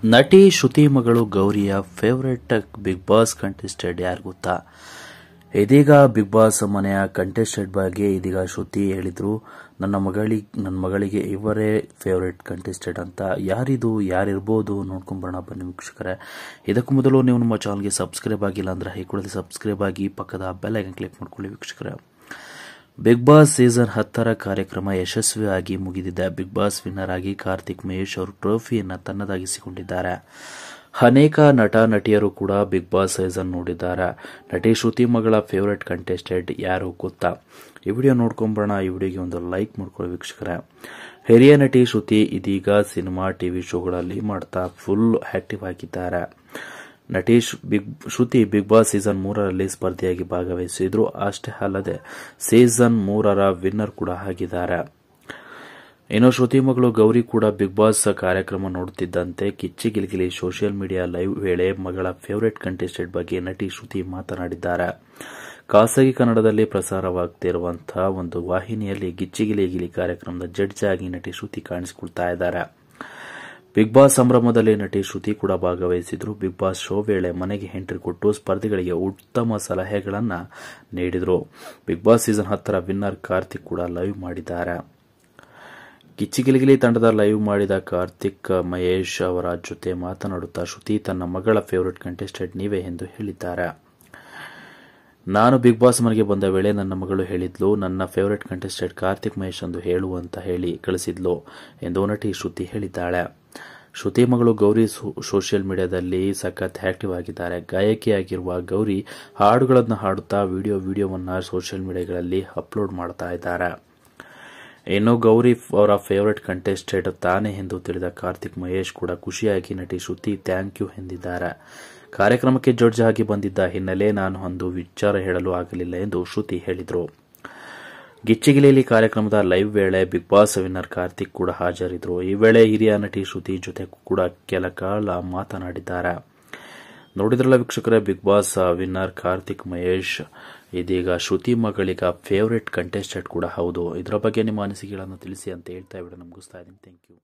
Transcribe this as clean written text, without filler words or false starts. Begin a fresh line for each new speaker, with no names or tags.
ನಟಿ ಶ್ರುತಿ ಮಗಳು ಗೌರಿಯ favourite big boss contestant ಯಾರು ಗೊತ್ತಾ? ಇದೀಗ ಬಿಗ್ ಬಾಸ್ ಮನೆಯ ಕಂಟೆಸ್ಟೆಂಟ್ ಬಗ್ಗೆ ಇದೀಗ ಶ್ರುತಿ ಹೇಳಿದ್ರು. ನನ್ನ ಮಗಳಿಗೆ ಇವರೇ ಫೇವರೇಟ್ ಕಂಟೆಸ್ಟೆಂಟ್ ಅಂತ. ಯಾರಿರ್ಬೋದು ನೋಡ್ಕೊಂಬರೋಣ ಬನ್ನಿ ವೀಕ್ಷಕರೇ. ಇದಕ್ಕೂ ಮೊದಲು ನೀವು ನಮ್ಮ ಚಾನಲ್ಗೆ ಸಬ್ಸ್ಕ್ರೈಬ್ ಆಗಿಲ್ಲ ಅಂದ್ರೆ ಈ ಕೂಡಲೇ ಸಬ್ಸ್ಕ್ರೈಬ್ ಆಗಿ ಪಕ್ಕದ ಬೆಲ್ ಐಕಾನ್ ಕ್ಲಿಕ್ ಮಾಡ್ಕೊಳ್ಳಿ ವೀಕ್ಷಕರೇ. ಬಿಗ್ ಬಾಸ್ ಸೀಸನ್ 10 ಕಾರ್ಯಕ್ರಮ ಯಶಸ್ವಿಯಾಗಿ ಮುಗಿದಿದೆ. ಬಿಗ್ ಬಾಸ್ ವಿನ್ನರ್ ಆಗಿ ಕಾರ್ತಿಕ್ ಮಹೇಶ್ ಅವರು ಟ್ರೋಫಿಯನ್ನು ತನ್ನದಾಗಿಸಿಕೊಂಡಿದ್ದಾರೆ. ಅನೇಕ ನಟ ನಟಿಯರು ಕೂಡ ಬಿಗ್ ಬಾಸ್ ಸೀಸನ್ ನೋಡಿದ್ದಾರೆ. ನಟಿ ಶ್ರುತಿ ಮಗಳ ಫೇವರೇಟ್ ಕಂಟೆಸ್ಟೆಂಟ್ ಯಾರು ಗೊತ್ತಾ? ಈ ವಿಡಿಯೋ ನೋಡ್ಕೊಂಬರೋಣ. ಈ ವಿಡಿಯೋಗೆ ಒಂದು ಲೈಕ್ ಮಾಡ್ಕೊಳ್ಳಿ ವೀಕ್ಷಕರೇ. ಹಿರಿಯ ನಟಿ ಶ್ರುತಿ ಇದೀಗ ಸಿನಿಮಾ ಟಿವಿ ಶೋಗಳಲ್ಲಿ ಮಾಡ್ತಾ ಫುಲ್ ಆಕ್ಟಿವ್ ಆಗಿದ್ದಾರೆ. ನಟಿ ಶ್ರುತಿ ಬಿಗ್ ಬಾಸ್ ಸೀಸನ್ 3ರಲ್ಲಿ ಸ್ಪರ್ಧೆಯಾಗಿ ಭಾಗವಹಿಸಿದ್ರು. ಅಷ್ಟೇ ಅಲ್ಲದೆ ಸೀಸನ್ 3ರ ವಿನ್ನರ್ ಕೂಡ ಆಗಿದ್ದಾರೆ. ಇನ್ನು ಶ್ರುತಿ ಮಗಳು ಗೌರಿ ಕೂಡ ಬಿಗ್ ಬಾಸ್ ಕಾರ್ಯಕ್ರಮ ನೋಡುತ್ತಿದ್ದಂತೆ ಕಿಚ್ಚಿಗಿಲಿಗಿಲಿ ಸೋಷಿಯಲ್ ಮೀಡಿಯಾ ಲೈವ್ ವೇಳೆ ಮಗಳ ಫೇವರೇಟ್ ಕಂಟೆಸ್ಟೆಂಟ್ ಬಗ್ಗೆ ನಟಿ ಶ್ರುತಿ ಮಾತನಾಡಿದ್ದಾರೆ. ಖಾಸಗಿ ಕನ್ನಡದಲ್ಲಿ ಪ್ರಸಾರವಾಗುತ್ತಿರುವಂತಹ ಒಂದು ವಾಹಿನಿಯಲ್ಲಿ ಗಿಚ್ಚಿಗಿಲಿಗಿಲಿ ಕಾರ್ಯಕ್ರಮದ ಜಡ್ಜ್ ಆಗಿ ನಟಿ ಶ್ರುತಿ ಕಾಣಿಸಿಕೊಳ್ತಾ ಇದ್ದಾರೆ. ಬಿಗ್ ಬಾಸ್ ಸಂಭ್ರಮದಲ್ಲಿ ನಟಿ ಶ್ರುತಿ ಕೂಡ ಭಾಗವಹಿಸಿದ್ರು. ಬಿಗ್ ಬಾಸ್ ಶೋ ವೇಳೆ ಮನೆಗೆ ಎಂಟ್ರಿ ಕೊಟ್ಟು ಸ್ಪರ್ಧಿಗಳಿಗೆ ಉತ್ತಮ ಸಲಹೆಗಳನ್ನು ನೀಡಿದರು. ಬಿಗ್ ಬಾಸ್ ಸೀಸನ್ 10ರ ವಿನ್ನರ್ ಕಾರ್ತಿಕ್ ಕೂಡ ಲೈವ್ ಮಾಡಿದ್ದಾರೆ. ಕಿಚ್ಚಿಗಿಲಿಗಿಲಿ ತಂಡದ ಲೈವ್ ಮಾಡಿದ ಕಾರ್ತಿಕ್ ಮಹೇಶ್ ಅವರ ಜೊತೆ ಮಾತನಾಡುತ್ತಾ ಶ್ರುತಿ ತನ್ನ ಮಗಳ ಫೇವರೇಟ್ ಕಂಟೆಸ್ಟೆಂಟ್ ನೀವೇ ಎಂದು ಹೇಳಿದ್ದಾರೆ. ನಾನು ಬಿಗ್ ಬಾಸ್ ಮನೆಗೆ ಬಂದ ವೇಳೆ ನನ್ನ ಮಗಳು ಹೇಳಿದ್ಲು, ನನ್ನ ಫೇವರೇಟ್ ಕಂಟೆಸ್ಟೆಂಟ್ ಕಾರ್ತಿಕ್ ಮಹೇಶ್ ಎಂದು ಹೇಳು ಅಂತ ಹೇಳಿ ಕಳಿಸಿದ್ಲು ಎಂದು ನಟಿ ಶ್ರುತಿ ಹೇಳಿದ್ದಾಳೆ. ಶ್ರುತಿ ಮಗಳು ಗೌರಿ ಸೋಷಿಯಲ್ ಮೀಡಿಯಾದಲ್ಲಿ ಸಖತ್ ಆಕ್ಟಿವ್ ಆಗಿದ್ದಾರೆ. ಗಾಯಕಿಯಾಗಿರುವ ಗೌರಿ ಹಾಡುಗಳನ್ನು ಹಾಡುತ್ತಾ ವಿಡಿಯೋವನ್ನು ಸೋಷಿಯಲ್ ಮೀಡಿಯಾಗಳಲ್ಲಿ ಅಪ್ಲೋಡ್ ಮಾಡ್ತಾ ಇದ್ದಾರೆ. ಇನ್ನು ಗೌರಿ ಅವರ ಫೇವರೇಟ್ ಕಂಟೆಸ್ಟೆಂಟ್ ತಾನೇ ಎಂದು ತಿಳಿದ ಕಾರ್ತಿಕ್ ಮಹೇಶ್ ಕೂಡ ಖುಷಿಯಾಗಿ ನಟಿ ಶ್ರುತಿ ಥ್ಯಾಂಕ್ ಯು ಎಂದಿದ್ದಾರೆ. ಕಾರ್ಯಕ್ರಮಕ್ಕೆ ಜಡ್ಜ್ ಆಗಿ ಬಂದಿದ್ದ ಹಿನ್ನೆಲೆ ನಾನು ಅಂದು ವಿಚಾರ ಹೇಳಲು ಆಗಲಿಲ್ಲ ಎಂದು ಶ್ರುತಿ ಹೇಳಿದರು. ಗಿಚ್ಚಿಗಿಲಿಯಲ್ಲಿ ಕಾರ್ಯಕ್ರಮದ ಲೈವ್ ವೇಳೆ ಬಿಗ್ ಬಾಸ್ ವಿನ್ನರ್ ಕಾರ್ತಿಕ್ ಕೂಡ ಹಾಜರಿದ್ದರು. ಈ ವೇಳೆ ಹಿರಿಯ ನಟಿ ಶ್ರುತಿ ಜೊತೆ ಕೂಡ ಕೆಲ ಕಾಲ ಮಾತನಾಡಿದ್ದಾರೆ. ನೋಡಿದ್ರಲ್ಲ ವೀಕ್ಷಕರೇ, Bigg Boss winner Karthik Mahesh ಇದೀಗ ಶ್ರುತಿ ಮಗಳಿಗ ಫೇವರೇಟ್ ಕಂಟೆಸ್ಟೆಂಟ್ ಕೂಡ ಹೌದು. ಇದರ ಬಗ್ಗೆ ನಿಮ್ಮ ಅನಿಸಿಕೆಗಳನ್ನು ತಿಳಿಸಿ ಅಂತ ಹೇಳ್ತಾ ವಿಡಿಯೋ ಮುಗಿಸ್ತಾ ಇದ್ದೀನಿ. Thank you.